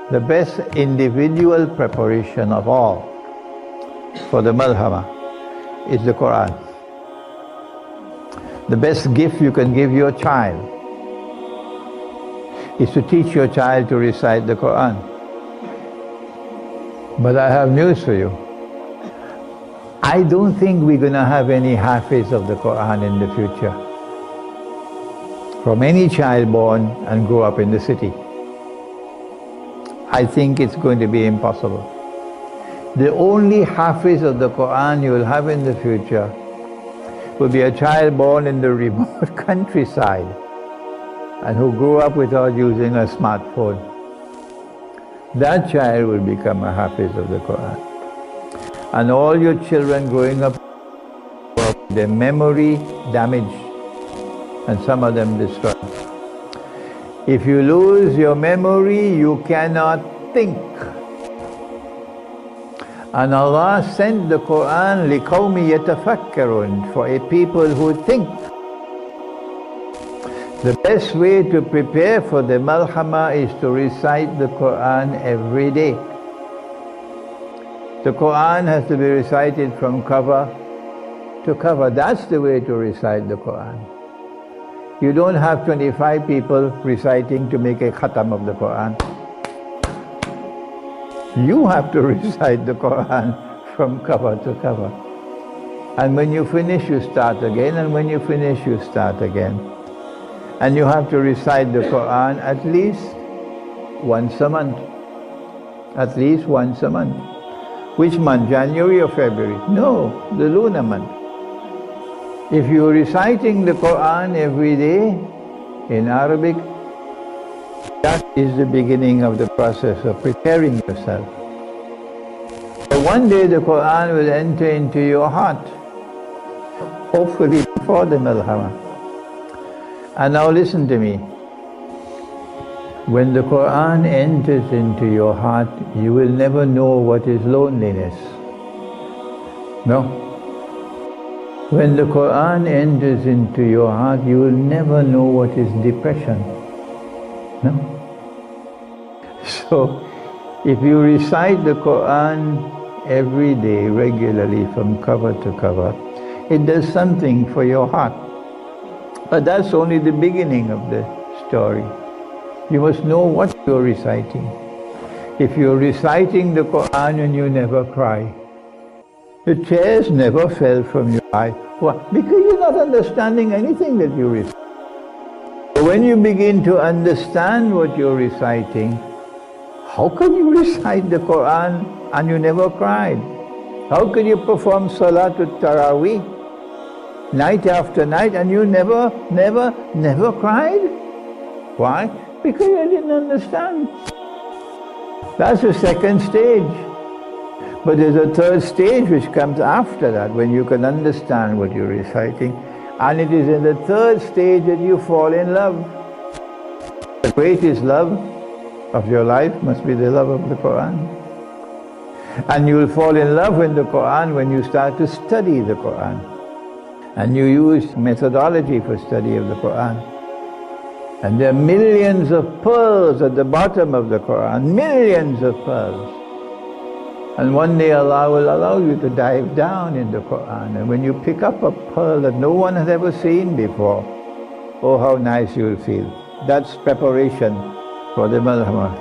The best individual preparation of all for the Malhama is the Quran. The best gift you can give your child is to teach your child to recite the Quran. But I have news for you. I don't think we're going to have any Hafiz of the Quran in the future. From any child born and grow up in the city. I think it's going to be impossible. The only Hafiz of the Quran you will have in the future will be a child born in the remote countryside and who grew up without using a smartphone. That child will become a Hafiz of the Quran. And all your children growing up, their memory damaged and some of them destroyed. If you lose your memory, you cannot think. And Allah sent the Quran لِقَوْمِ يَتَفَكَّرُونَ, for a people who think. The best way to prepare for the Malhama is to recite the Quran every day. The Quran has to be recited from cover to cover. That's the way to recite the Quran. You don't have 25 people reciting to make a khatam of the Quran. You have to recite the Quran from cover to cover. And when you finish, you start again, and when you finish, you start again. And you have to recite the Quran at least once a month. At least once a month. Which month? January or February? No, the lunar month. If you're reciting the Quran every day in Arabic, that is the beginning of the process of preparing yourself. So one day the Quran will enter into your heart, hopefully before the Malhama. And now listen to me. When the Quran enters into your heart, you will never know what is loneliness. No. When the Quran enters into your heart, you will never know what is depression. No? So, if you recite the Quran every day, regularly, from cover to cover, it does something for your heart. But that's only the beginning of the story. You must know what you're reciting. If you're reciting the Quran and you never cry, the tears never fell from your eye. Why? Because you're not understanding anything that you recite. When you begin to understand what you're reciting, how can you recite the Quran and you never cried? How can you perform Salatul Taraweeh night after night and you never cried? Why? Because you didn't understand. That's the second stage. But there's a third stage which comes after that, when you can understand what you're reciting. And it is in the third stage that you fall in love. The greatest love of your life must be the love of the Quran. And you will fall in love with the Quran when you start to study the Quran. And you use methodology for study of the Quran. And there are millions of pearls at the bottom of the Quran, millions of pearls. And one day Allah will allow you to dive down in the Quran, and when you pick up a pearl that no one has ever seen before, oh how nice you will feel. That's preparation for the Malhama.